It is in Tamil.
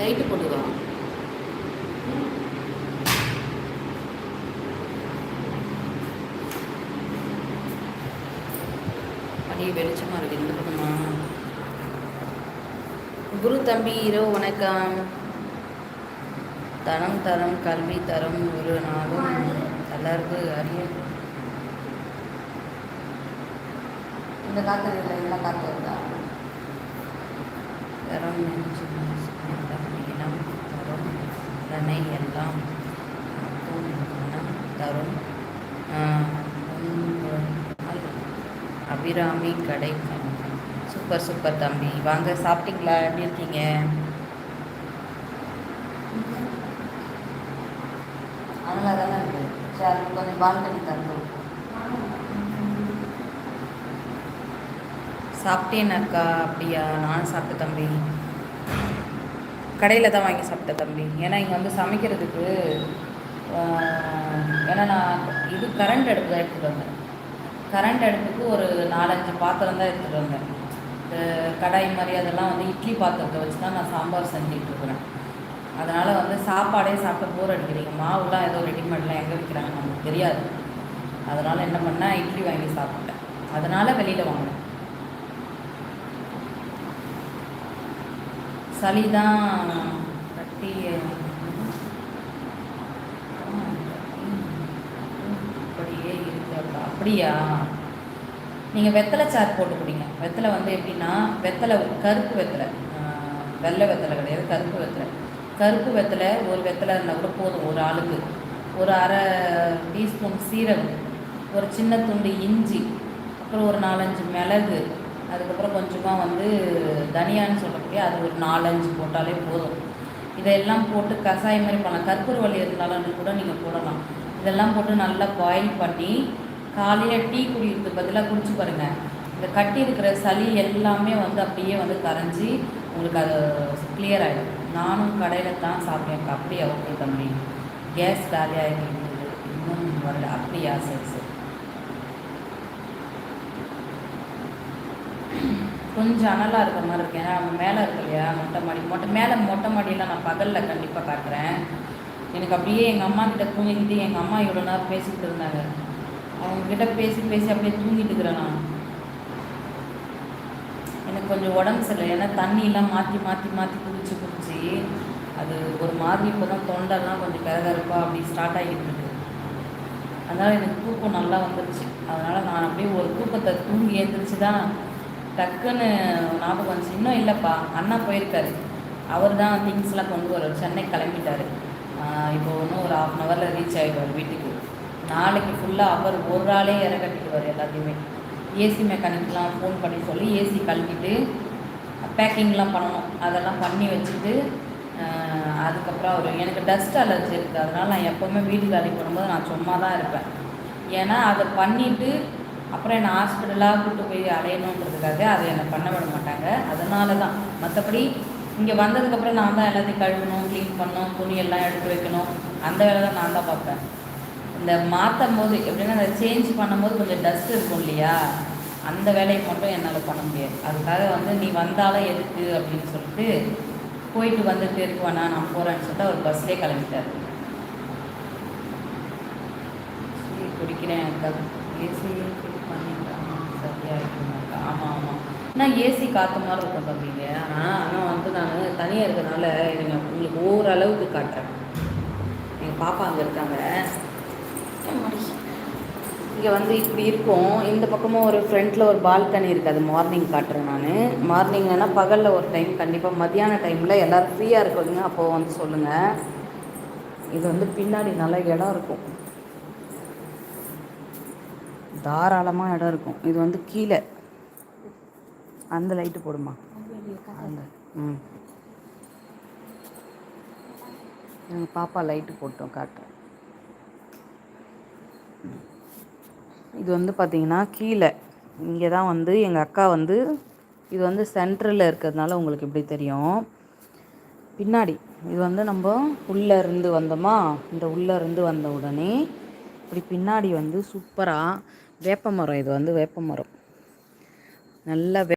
லைட்டு போட்டுக்கோ. அப்படியே வெளிச்சமாக இருக்குது இந்த பக்கமா. குரு தம்பி இரவு வணக்கம். தனம் தரம் கல்வி தரம் ஒரு நாளும் தளர்வு அறிய. இந்த காற்று இல்லை, எல்லாம் காற்று வருதா? தரம் இனம் தரும் தனை எல்லாம் மனம் தரும் அபிராமி கடை. சூப்பர் சூப்பர் தம்பி. வாங்க, சாப்பிட்டீங்களா? எப்படி இருக்கீங்க? அதனால தானே இருக்குது. சரி, கொஞ்சம் பால்கனி தரணும். சாப்பிட்டேனாக்கா? அப்படியா? நானும் சாப்பிட்டேன் தம்பி. கடையில் தான் வாங்கி சாப்பிட்டேன் தம்பி. ஏன்னா இங்கே வந்து சமைக்கிறதுக்கு ஏன்னா நான் இது கரண்ட் அடுப்பு தான் எடுத்துகிட்டு வந்தேன். கரண்ட் அடுப்புக்கு ஒரு 4-5 பாத்திரம் தான் எடுத்துகிட்டு வந்தேன். இந்த கடாய் மாதிரி அதெல்லாம் வந்து இட்லி பாத்திரத்தை வச்சு தான் நான் சாம்பார் செஞ்சுட்டு இருக்கிறேன். அதனால் வந்து சாப்பாடே சாப்பிட்டு போர் அடிக்கிறீங்க. மாவுலாம் ஏதோ ரெடிமேட்லாம் எங்கே விற்கிறாங்க நமக்கு தெரியாது. அதனால் என்ன பண்ணேன், இட்லி வாங்கி சாப்பிட்டேன். அதனால் வெளியில் வாங்கினேன். சளி தான் கட்டி அப்படியே இருக்கு. அப்படியா? நீங்கள் வெத்தலை சாறு போட்டு குடிங்க. வெத்தலை வந்து எப்படின்னா, வெத்தலை கருப்பு வெத்தலை, வெள்ளை வெத்தலை கிடையாது, கருப்பு வெத்தலை. கருப்பு வெத்தலை ஒரு வெத்தலை இருந்தால் கூட போதும் ஒரு ஆளுக்கு. ஒரு அரை டீஸ்பூன் சீரகம், ஒரு சின்ன துண்டு இஞ்சி, அப்புறம் ஒரு 4-5 மிளகு, அதுக்கப்புறம் கொஞ்சமாக வந்து தனியான்னு சொல்லக்கூடிய அது ஒரு 4-5 போட்டாலே போதும். இதெல்லாம் போட்டு கஷாயம் மாதிரி பண்ணலாம். கற்பூரவள்ளி இருந்தாலும் கூட நீங்கள் போடலாம். இதெல்லாம் போட்டு நல்லா பாயில் பண்ணி காலையில் டீ குடிக்கிறதுக்கு பதிலாக குடிச்சு பாருங்கள். இந்த கட்டி இருக்கிற சளி எல்லாமே வந்து அப்படியே வந்து கரைஞ்சி உங்களுக்கு அது கிளியர் ஆகிடும். நானும் கடையில் தான் சாப்பிட்டேன். அப்படியா? ஓகே தம்பி. கேஸ் காலியாக இருக்குது இன்னும் வரல. அப்படியா? சரி சரி. கொஞ்சம் அனலாக இருக்கிற மாதிரி இருக்கேன். ஏன்னா மேலே இருக்கு இல்லையா மொட்டை மாடி. மொட்டை மாடியெல்லாம் நான் பகலில் கண்டிப்பாக காட்டுறேன். எனக்கு அப்படியே எங்கள் அம்மா கிட்ட தூங்கிக்கிட்டு எங்கள் அம்மா இவ்வளோ நேரம் பேசிக்கிட்டு இருந்தாங்க. அவங்கக்கிட்ட பேசி பேசி அப்படியே தூங்கிட்டு இருக்கிறேன் நான். எனக்கு கொஞ்சம் உடம்பு சரியில்லை. ஏன்னா தண்ணியெல்லாம் மாற்றி மாற்றி மாற்றி குடிச்சு அது ஒரு மாதிரி இப்போ தான் தொண்டெல்லாம் கொஞ்சம் கரகரப்பாக அப்படி ஸ்டார்ட் ஆகிட்டு இருக்கு. அதனால் எனக்கு தூக்கம் நல்லா வந்துடுச்சு. அதனால் நான் அப்படியே ஒரு தூக்கத்தை தூங்கி எழுந்திரிச்சு தான் டக்குன்னு ஞாபகம் வந்துச்சு. இன்னும் இல்லைப்பா, அண்ணா போயிருக்காரு. அவர் தான் திங்ஸ்லாம் கொண்டு வர்றார். சென்னை கிளம்பிட்டார். இப்போ இன்னும் ஒரு 1/2 ஹவரில் ரீச் ஆகிடுவார் வீட்டுக்கு. நாளைக்கு ஃபுல்லாக அவர் ஒரு ஆளே இற கட்டிடுவார் எல்லாத்தையுமே. ஏசி மெக்கானிக்லாம் ஃபோன் பண்ணி சொல்லி ஏசி கழட்டிட்டு பேக்கிங்லாம் பண்ணணும். அதெல்லாம் பண்ணி வச்சுட்டு அதுக்கப்புறம் அவர் எனக்கு டஸ்ட் அலர்ஜி இருக்குது. அதனால் நான் எப்போவுமே வீடு காலி பண்ணும்போது நான் சும்மா தான் இருப்பேன். ஏன்னா அதை பண்ணிவிட்டு அப்புறம் என்னை ஹாஸ்பிட்டலாக கூப்பிட்டு போய் அலையணுன்றதுக்காக அதை என்னை பண்ண விட மாட்டாங்க. அதனால தான். மற்றபடி இங்கே வந்ததுக்கப்புறம் நான் தான் எல்லாத்தையும் கழுவணும், க்ளீன் பண்ணணும், துணியெல்லாம் எடுத்து வைக்கணும். அந்த வேலை தான் நான் தான் பார்ப்பேன். இந்த மாற்றும் போது எப்படின்னா அதை சேஞ்ச் பண்ணும்போது கொஞ்சம் டஸ்ட் இருக்கும் இல்லையா, அந்த வேலையை மட்டும் என்னால் பண்ண முடியாது. அதுக்காக வந்து நீ வந்தாலும் எதுக்கு அப்படின்னு சொல்லிட்டு போயிட்டு வந்துட்டு இருக்கு வேணா நான் போகிறேன்னு சொல்லிட்டு அவர் பஸ்லேயே கிளம்பிட்டார். சரி குடிக்கிறேன். ஏசி பண்ணிட்டாங்க சரியாக இருக்குமாக்கா? ஆமாம் ஆமாம். நான் ஏசி காற்று மாதிரி இருக்கும் தம்பிங்க. ஆனால் வந்து நான் தனியாக இருக்கிறதுனால எனக்கு உங்களுக்கு ஓரளவுக்கு காட்டுறேன். எங்கள் பாப்பா அங்கே இருக்காங்க. இங்கே வந்து இப்படி இருக்கும். இந்த பக்கமும் ஒரு ஃப்ரண்ட்டில் ஒரு பால்கனி இருக்குது. அது மார்னிங் காட்டுறேன் நான். மார்னிங்னா பகலில் ஒரு டைம், கண்டிப்பாக மத்தியான டைமில் எல்லோரும் ஃப்ரீயாக இருக்குங்க அப்போது வந்து சொல்லுங்கள். இது வந்து பின்னாடி நல்லா இடம் இருக்கும், தாராளமாக இடம் இருக்கும். இது வந்து கீழே அந்த லைட்டு போடுமா அந்த எங்கள் பாப்பா லைட்டு போட்டோம் காட்டுறேன். இது வந்து பார்த்திங்கன்னா கீழே இங்கே தான் வந்து எங்கள் அக்கா வந்து இது வந்து சென்ட்ரலில் இருக்கிறதுனால உங்களுக்கு இப்படி தெரியும். பின்னாடி இது வந்து நம்ம உள்ளே இருந்து வந்தோமா, இந்த உள்ளே இருந்து வந்த உடனே இப்படி பின்னாடி வந்து சூப்பராக வேப்ப மரம். இது வந்து வேப்ப மரம், நல்ல